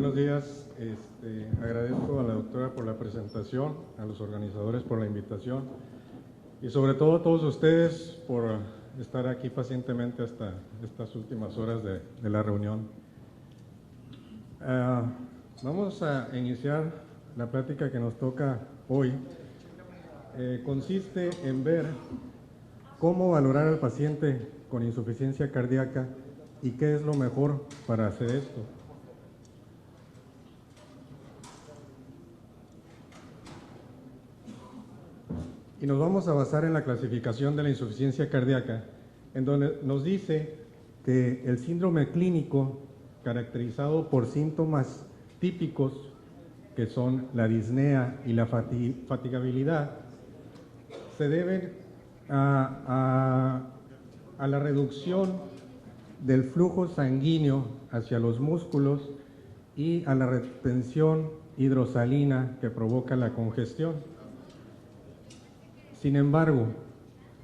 Buenos días. Agradezco a la doctora por la presentación, a los organizadores por la invitación y sobre todo a todos ustedes por estar aquí pacientemente hasta estas últimas horas de la reunión. Vamos a iniciar la plática que nos toca hoy. Consiste en ver cómo valorar al paciente con insuficiencia cardíaca y qué es lo mejor para hacer esto. Y nos vamos a basar en la clasificación de la insuficiencia cardíaca, en donde nos dice que el síndrome clínico, caracterizado por síntomas típicos, que son la disnea y la fatigabilidad, se deben a la reducción del flujo sanguíneo hacia los músculos y a la retención hidrosalina que provoca la congestión. Sin embargo,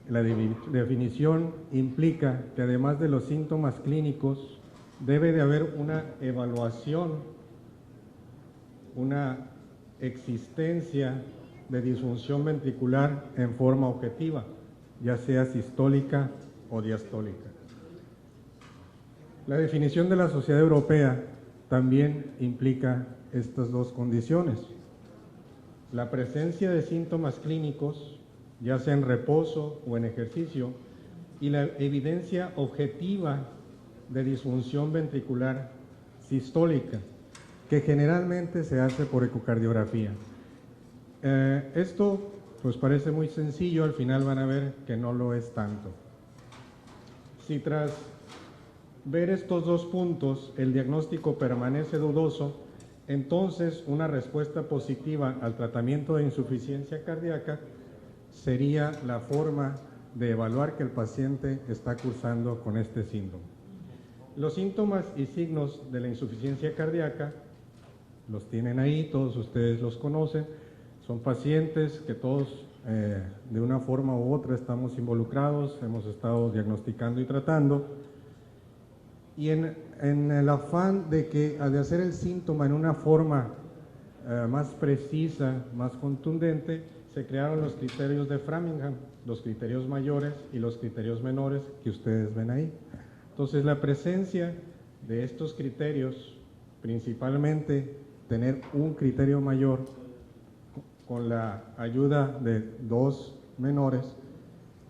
la definición implica que además de los síntomas clínicos, debe de haber una evaluación, una existencia de disfunción ventricular en forma objetiva, ya sea sistólica o diastólica. La definición de la Sociedad Europea también implica estas dos condiciones: la presencia de síntomas clínicos, ya sea en reposo o en ejercicio, y la evidencia objetiva de disfunción ventricular sistólica, que generalmente se hace por ecocardiografía. Esto pues parece muy sencillo, al final van a ver que no lo es tanto. Si tras ver estos dos puntos el diagnóstico permanece dudoso, entonces una respuesta positiva al tratamiento de insuficiencia cardíaca sería la forma de evaluar que el paciente está cursando con este síndrome. Los síntomas y signos de la insuficiencia cardíaca los tienen ahí, todos ustedes los conocen. Son pacientes que todos de una forma u otra estamos involucrados, hemos estado diagnosticando y tratando. Y en el afán de hacer el síntoma en una forma más precisa, más contundente, se crearon los criterios de Framingham, los criterios mayores y los criterios menores que ustedes ven ahí. Entonces, la presencia de estos criterios, principalmente tener un criterio mayor con la ayuda de dos menores,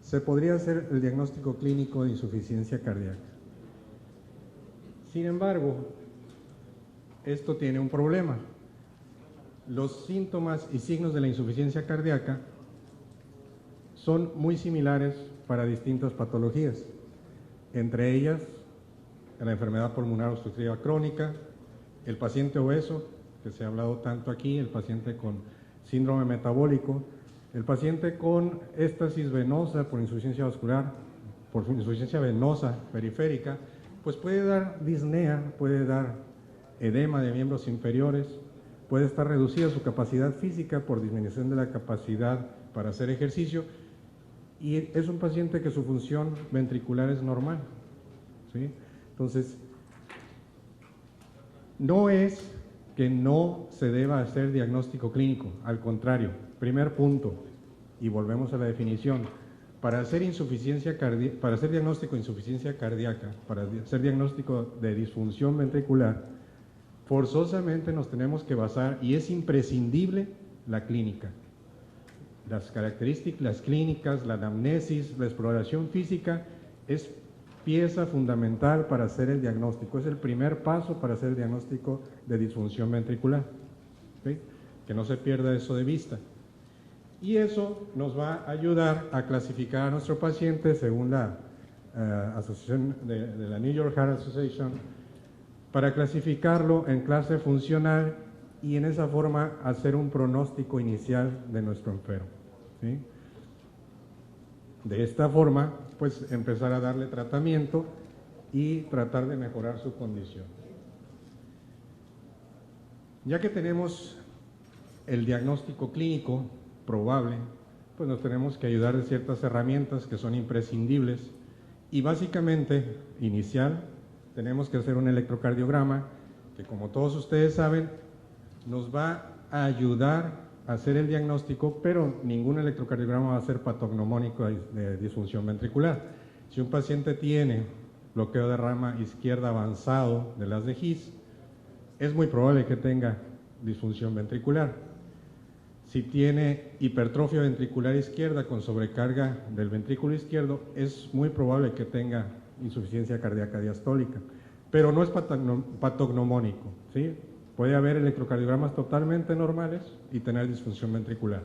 se podría hacer el diagnóstico clínico de insuficiencia cardíaca. Sin embargo, esto tiene un problema. Los síntomas y signos de la insuficiencia cardíaca son muy similares para distintas patologías, entre ellas la enfermedad pulmonar obstructiva crónica, el paciente obeso, que se ha hablado tanto aquí, el paciente con síndrome metabólico, el paciente con éstasis venosa por insuficiencia vascular, por insuficiencia venosa periférica, pues puede dar disnea, puede dar edema de miembros inferiores, puede estar reducida su capacidad física por disminución de la capacidad para hacer ejercicio, y es un paciente que su función ventricular es normal, ¿sí? Entonces, no es que no se deba hacer diagnóstico clínico, al contrario, primer punto, y volvemos a la definición: para hacer diagnóstico de insuficiencia cardíaca, para hacer diagnóstico de disfunción ventricular, forzosamente nos tenemos que basar, y es imprescindible, la clínica. Las características clínicas, la anamnesis, la exploración física es pieza fundamental para hacer el diagnóstico, es el primer paso para hacer el diagnóstico de disfunción ventricular, ¿sí? Que no se pierda eso de vista. Y eso nos va a ayudar a clasificar a nuestro paciente según la asociación de la New York Heart Association, para clasificarlo en clase funcional y en esa forma hacer un pronóstico inicial de nuestro enfermo, ¿sí? De esta forma, pues empezar a darle tratamiento y tratar de mejorar su condición. Ya que tenemos el diagnóstico clínico probable, pues nos tenemos que ayudar de ciertas herramientas que son imprescindibles, y básicamente, inicial, tenemos que hacer un electrocardiograma que como todos ustedes saben, nos va a ayudar a hacer el diagnóstico, pero ningún electrocardiograma va a ser patognomónico de disfunción ventricular. Si un paciente tiene bloqueo de rama izquierda avanzado de las de His, es muy probable que tenga disfunción ventricular. Si tiene hipertrofia ventricular izquierda con sobrecarga del ventrículo izquierdo, es muy probable que tenga insuficiencia cardíaca diastólica, pero no es patognomónico, ¿sí? Puede haber electrocardiogramas totalmente normales y tener disfunción ventricular.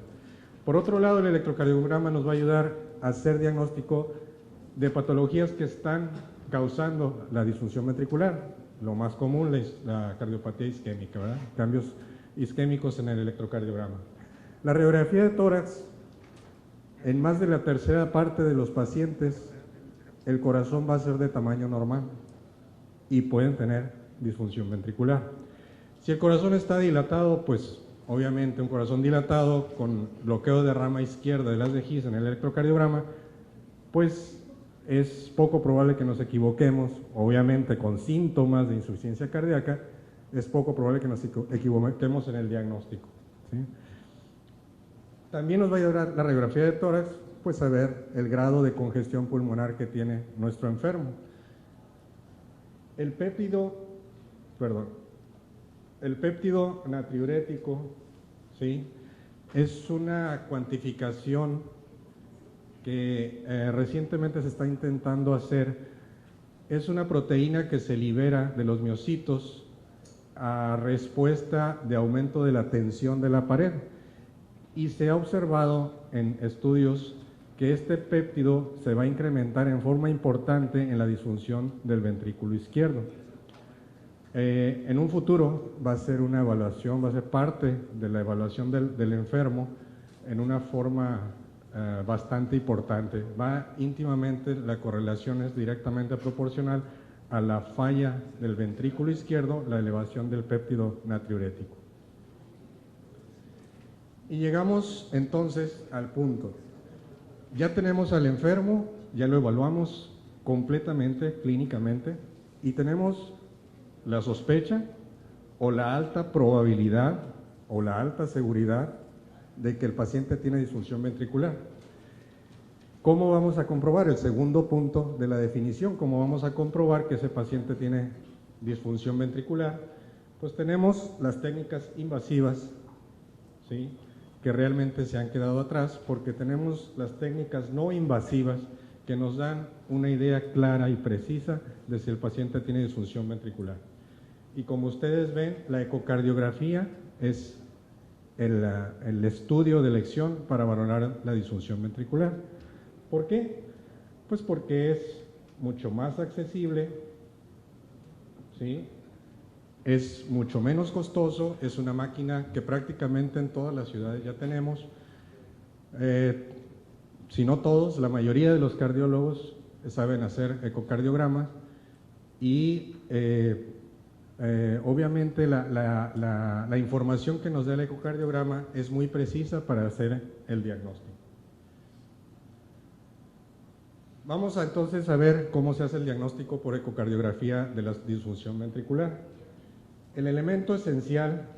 Por otro lado, el electrocardiograma nos va a ayudar a hacer diagnóstico de patologías que están causando la disfunción ventricular. Lo más común es la cardiopatía isquémica, ¿verdad? Cambios isquémicos en el electrocardiograma. La radiografía de tórax, en más de la tercera parte de los pacientes, el corazón va a ser de tamaño normal y pueden tener disfunción ventricular. Si el corazón está dilatado, pues obviamente un corazón dilatado con bloqueo de rama izquierda de las de His en el electrocardiograma, pues es poco probable que nos equivoquemos. Obviamente con síntomas de insuficiencia cardíaca, es poco probable que nos equivoquemos en el diagnóstico, ¿sí? También nos va a ayudar la radiografía de tórax, pues a ver el grado de congestión pulmonar que tiene nuestro enfermo. El péptido natriurético, ¿sí?, es una cuantificación que recientemente se está intentando hacer. Es una proteína que se libera de los miocitos a respuesta de aumento de la tensión de la pared. Y se ha observado en estudios que este péptido se va a incrementar en forma importante en la disfunción del ventrículo izquierdo. En un futuro va a ser una evaluación, va a ser parte de la evaluación del enfermo en una forma bastante importante. Va íntimamente, la correlación es directamente proporcional a la falla del ventrículo izquierdo, la elevación del péptido natriurético. Y llegamos entonces al punto. Ya tenemos al enfermo, ya lo evaluamos completamente, clínicamente, y tenemos la sospecha o la alta probabilidad o la alta seguridad de que el paciente tiene disfunción ventricular. ¿Cómo vamos a comprobar? El segundo punto de la definición, ¿cómo vamos a comprobar que ese paciente tiene disfunción ventricular? Pues tenemos las técnicas invasivas, ¿sí?, que realmente se han quedado atrás, porque tenemos las técnicas no invasivas que nos dan una idea clara y precisa de si el paciente tiene disfunción ventricular. Y como ustedes ven, la ecocardiografía es el estudio de elección para valorar la disfunción ventricular. ¿Por qué? Pues porque es mucho más accesible, ¿sí?, es mucho menos costoso, es una máquina que prácticamente en todas las ciudades ya tenemos. Si no todos, la mayoría de los cardiólogos saben hacer ecocardiogramas y obviamente la información que nos da el ecocardiograma es muy precisa para hacer el diagnóstico. Vamos entonces a ver cómo se hace el diagnóstico por ecocardiografía de la disfunción ventricular. El elemento esencial